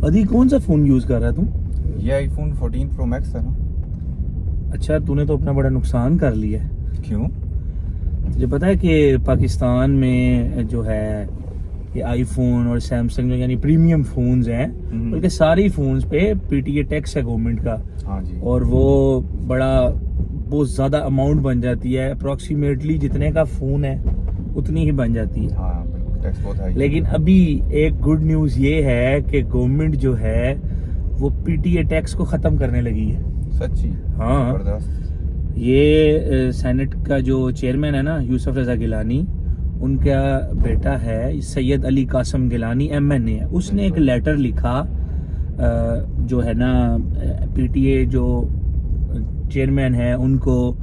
अभी कौन सा फ़ोन यूज़ कर रहा है तू? ये आईफोन 14 प्रो मैक्स है ना। अच्छा, तूने तो अपना बड़ा नुकसान कर लिया है। क्यों? तुझे पता है कि पाकिस्तान में जो है ये आईफोन और सैमसंग जो यानी प्रीमियम फ़ोन्स हैं, बल्कि सारी फ़ोन्स पे पीटीए टैक्स है गवर्नमेंट का। हाँ जी। और वो बड़ा बहुत ज़्यादा अमाउंट बन जाती है, अप्रॉक्सीमेटली जितने का फ़ोन है उतनी ही बन जाती है। हाँ बिल्कुल, टैक्स बहुत हाई। लेकिन अभी एक गुड न्यूज़ ये है कि गवर्नमेंट जो है वो पीटीए टैक्स को ख़त्म करने लगी है। सच्ची? हाँ। जबरदस्त। ये सेनेट का जो चेयरमैन है ना, यूसुफ रज़ा गिलानी, उनका बेटा है सैयद अली कासम गिलानी, एमएनए है। उसने एक लेटर लिखा जो है ना पीटीए जो चेयरमैन है उनको,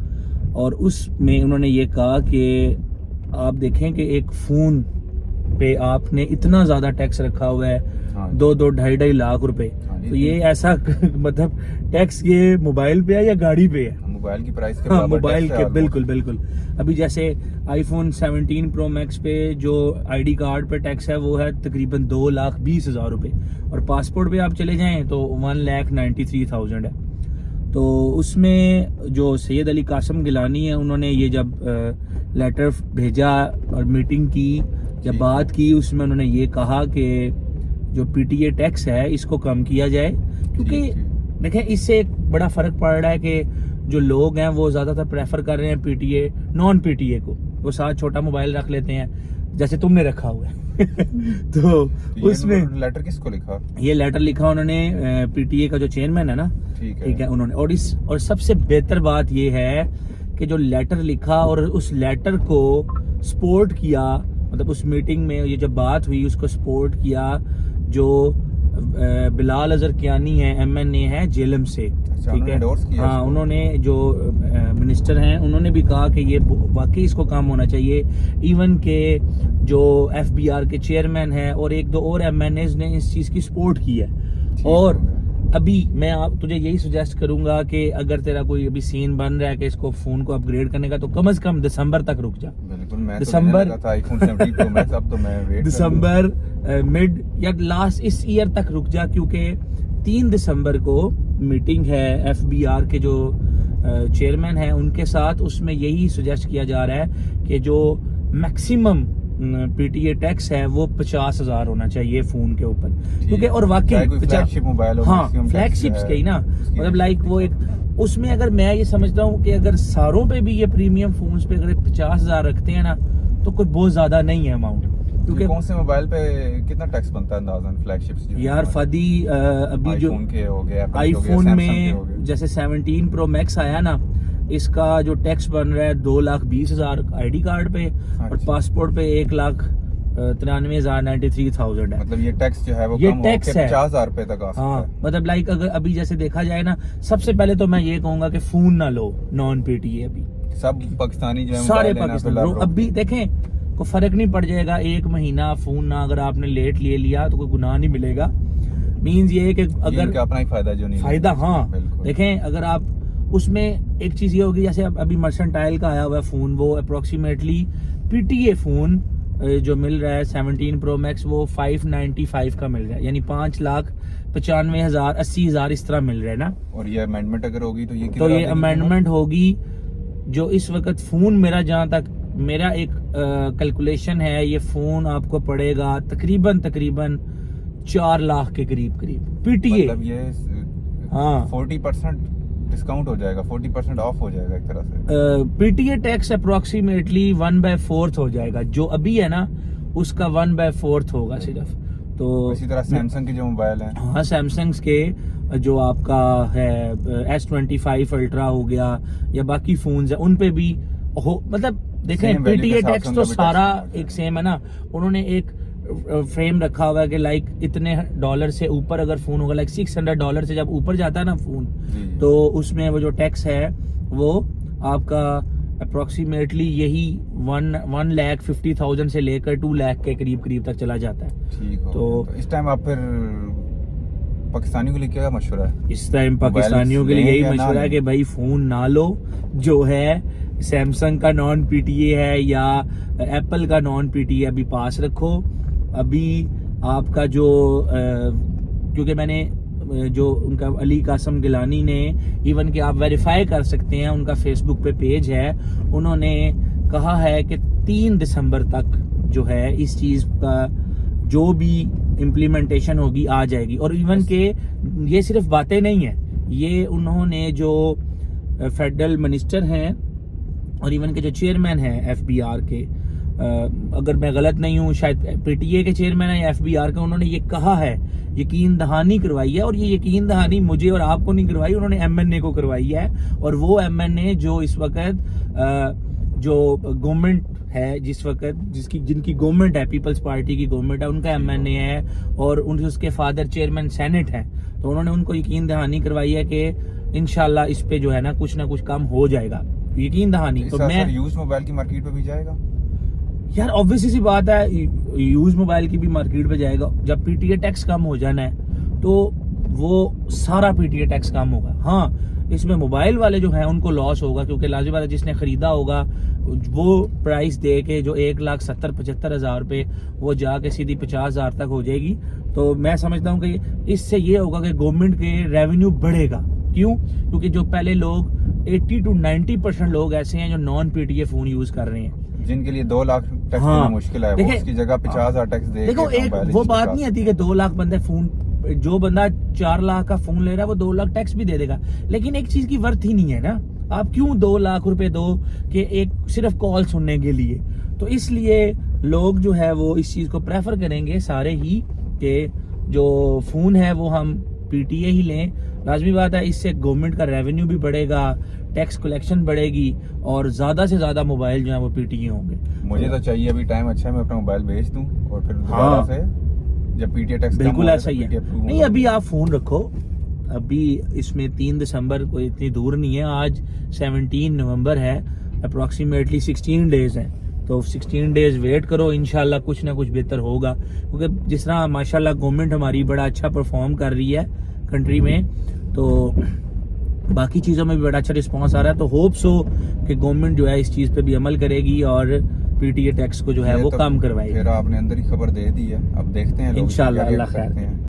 और उसमें उन्होंने ये कहा कि आप देखें कि एक फ़ोन पे आपने इतना ज़्यादा टैक्स रखा हुआ है, हाँ। 2-2 ढाई लाख रुपए। तो ये ऐसा मतलब टैक्स ये मोबाइल पे है या गाड़ी पे है? मोबाइल की प्राइस के हाँ, बराबर मोबाइल टैक्स है के almost। बिल्कुल बिल्कुल। अभी जैसे आईफोन 17 प्रो मैक्स पे जो आईडी कार्ड पे टैक्स है वो है तकरीबन 2,20,000 रुपए, और पासपोर्ट पे आप चले जाएं तो 1,93,000 है। तो उसमें जो सैयद अली कासम गिलानी है, उन्होंने ये जब लेटर भेजा और मीटिंग की, जब बात की, उसमें उन्होंने ये कहा कि जो पीटीए टैक्स है इसको कम किया जाए, क्योंकि देखें इससे एक बड़ा फर्क पड़ रहा है कि जो लोग हैं वो ज्यादातर प्रेफर कर रहे हैं पीटीए नॉन पीटीए को। वो साथ छोटा मोबाइल रख लेते हैं जैसे तुमने रखा हुआ है। तो उसमें लेटर किसको लिखा? ये लेटर लिखा उन्होंने पीटीए का जो चेयरमैन है ना, ठीक है उन्होंने। और सबसे बेहतर बात ये है कि जो लेटर लिखा और उस लेटर को सपोर्ट किया, मतलब उस मीटिंग में ये जब बात हुई उसको सपोर्ट किया जो बिलाल अजहर कियानी है, एमएनए है जेलम से। ठीक है, हाँ, उन्होंने जो मिनिस्टर हैं उन्होंने भी कहा कि ये वाकई इसको काम होना चाहिए। इवन के जो एफबीआर के चेयरमैन हैं और एक दो और एमएनएज ने इस चीज़ की सपोर्ट की है। और अभी मैं तुझे यही सजेस्ट करूंगा कि अगर तेरा कोई अभी सीन बन रहा है कि इसको फोन को अपग्रेड करने का, तो कम से कम दिसंबर तक रुक जा। बिल्कुल, मैं दिसंबर तो आईफोन 17 प्रो मैक्स, अब तो मैं वेट दिसंबर मिड या लास्ट इस ईयर तक रुक जा, क्योंकि 3 दिसंबर को मीटिंग है एफबीआर के जो चेयरमैन है उनके साथ। उसमें यही सजेस्ट किया जा रहा है कि जो मैक्सिमम पीटीए टैक्स है वो 50,000 होना चाहिए फोन के ऊपर, क्योंकि और वाकई फ्लैगशिप मोबाइल, हाँ फ्लैगशिप्स के ही ना, मतलब लाइक वो एक उसमें अगर मैं ये समझता हूँ कि अगर सारों पे भी ये प्रीमियम फोन्स पे अगर 50,000 रखते हैं ना तो कोई बहुत ज्यादा नहीं है अमाउंट। क्योंकि कौन से मोबाइल पे कितना टैक्स बनता है अंदाजन फ्लैगशिप्स? यार फदी अभी जो आईफोन में जैसे 17 प्रो मैक्स आया ना, इसका जो टैक्स बन रहा है 2,20,000 आईडी कार्ड पे, और पासपोर्ट पे 1,93,000 है। मतलब ये टैक्स जो है वो ये कम टैक्स है 50,000 रुपए तक आ सकता है। मतलब लाइक अगर अभी जैसे देखा जाए ना, सबसे पहले तो मैं ये कहूंगा कि फोन ना लो नॉन पीटीए। अभी सब पाकिस्तानी जो है सारे पाकिस्तानी अभी देखें को फर्क नहीं पड़ जाएगा। 1 महीना फोन ना अगर आपने लेट ले लिया तो कोई गुनाह नहीं मिलेगा। मीन्स ये है कि अगर अपना ही फायदा जो नहीं फायदा, हाँ देखें अगर आप उसमें एक चीज ये होगी, जैसे अभी मर्सेंटाइल का आया हुआ है फोन, वो अप्रोक्सीमेटली पीटीए फोन जो मिल रहा है 17 प्रो मैक्स वो 595 का मिल रहा है, यानी 5,95,000 80,000 इस तरह मिल रहा है ना। और ये अमेंडमेंट अगर होगी तो ये अमेंडमेंट होगी जो इस वक्त फोन मेरा जहां तक मेरा एक कैलकुलेशन है, ये फोन आपको पड़ेगा तकरीबन 4 लाख के करीब पीटीए। मतलब ये हाँ 40% डिस्काउंट हो जाएगा, 40% ऑफ हो जाएगा एक तरह से। पीटीए टैक्स अप्रोक्सीमेटली 1/4 हो जाएगा, जो अभी है ना उसका 1/4 होगा सिर्फ। तो इसी तरह सैमसंग के जो मोबाइल हैं, हाँ सैमसंग के जो आपका है S25 अल्ट्रा हो गया या बाकी फोन्स है उन पे भी हो, मतलब देखें पीटीए टैक्स तो सारा एक सेम है ना। उन्होंने एक फ्रेम रखा हुआ है कि लाइक इतने डॉलर से ऊपर अगर फोन होगा, लाइक $600 से जब ऊपर जाता है ना फोन, तो उसमें वो जो टैक्स है वो आपका अप्रोक्सीमेटली यही 1,50,000 से लेकर 2 लाख के करीब तक चला जाता है। ठीक हो, तो इस टाइम आप फिर पाकिस्तानियों के लिए क्या मशवरा है? इस टाइम पाकिस्तानियों के लिए यही मशवरा है कि भाई फोन ना लो, जो है सैमसंग का नॉन पीटीए है या एप्पल का नॉन पीटीए अभी पास रखो। अभी आपका जो क्योंकि मैंने जो उनका अली कासम गिलानी ने, इवन कि आप वेरीफाई कर सकते हैं, उनका फेसबुक पे पेज है, उन्होंने कहा है कि 3 दिसंबर तक जो है इस चीज़ का जो भी इम्प्लीमेंटेशन होगी आ जाएगी। और इवन के ये सिर्फ बातें नहीं है, ये उन्होंने जो फेडरल मिनिस्टर हैं और इवन के जो चेयरमैन हैं FBR के, अगर मैं गलत नहीं हूँ शायद PTA के चेयरमैन है या FBR के, उन्होंने ये कहा है, यकीन दहानी करवाई है। और ये यकीन दहानी मुझे और आपको नहीं करवाई, उन्होंने MNA को करवाई है। और वो MNA जो इस वक्त जो गवर्नमेंट है, जिस वक्त जिनकी गवर्नमेंट है, पीपल्स पार्टी की गवर्नमेंट है, उनका MNA है और उसके फादर चेयरमैन सेनेट है। तो उन्होंने उनको यकीन दहानी करवाई है कि इंशाल्लाह इस पे जो है ना कुछ काम हो जाएगा, यकीन दहानी। तो मैं यूज मोबाइल की मार्केट पे भी जाएगा यार, ऑब्वियसली सी बात है, यूज मोबाइल की भी मार्केट पे जाएगा। जब PTA टैक्स कम हो जाना है तो वो सारा PTA टैक्स कम होगा। हाँ, इसमें मोबाइल वाले जो हैं उनको लॉस होगा, क्योंकि लाजिम बात है जिसने खरीदा होगा वो प्राइस दे के जो 1,70,75,000 पे वो जाके सीधी 50,000 तक हो जाएगी। तो मैं समझता हूँ कि इससे ये होगा कि गवर्नमेंट के रेवेन्यू बढ़ेगा। क्यों? क्योंकि जो पहले लोग 80 to 90% लोग ऐसे हैं जो नॉन PTA फोन यूज कर रहे हैं, जिनके लिए 2 लाख टैक्स हाँ, देना मुश्किल है, वो उसकी जगह 50,000 टैक्स दे। देखो एक वो बात नहीं आती कि 2 लाख बंदे फोन, जो बंदा 4 लाख का फोन ले रहा है वो 2 लाख टैक्स भी दे देगा, लेकिन एक चीज की वर्थ ही नहीं है ना। आप क्यों 2 लाख रुपए दो कि एक सिर्फ कॉल सुनने के लिए? तो इसलिए लोग जो है वो इस चीज को प्रेफर करेंगे सारे ही कि जो फोन है वो हम PTA ही लें। लाजमी बात है, इससे गवर्नमेंट का रेवेन्यू भी बढ़ेगा, टैक्स कलेक्शन बढ़ेगी और ज्यादा से ज्यादा मोबाइल जो है वो PTA होंगे। मुझे तो चाहिए अभी टाइम अच्छा है, मैं अपना मोबाइल बेच दूं और फिर दोबारा से जब PTA टैक्स बिल्कुल ऐसा ही है। नहीं, अभी आप फोन रखो, अभी इसमें 3 दिसंबर कोई इतनी दूर नहीं है, आज 17 नवंबर है, अप्रोक्सीमेटली 16 डेज हैं। तो 16 डेज वेट करो, इंशाल्लाह कुछ ना कुछ बेहतर होगा। क्योंकि जिस तरह माशाल्लाह गवर्नमेंट हमारी बड़ा अच्छा परफॉर्म कर रही है कंट्री में, तो बाकी चीज़ों में भी बड़ा अच्छा रिस्पांस आ रहा है। तो होप सो कि गवर्नमेंट जो है इस चीज़ पे भी अमल करेगी और PTA टैक्स को जो है वो कम करवाएगी। फिर आपने अंदर ही खबर दे दी है, अब देखते हैं लोग इंशाल्लाह, अल्लाह क्या खैर। करते हैं।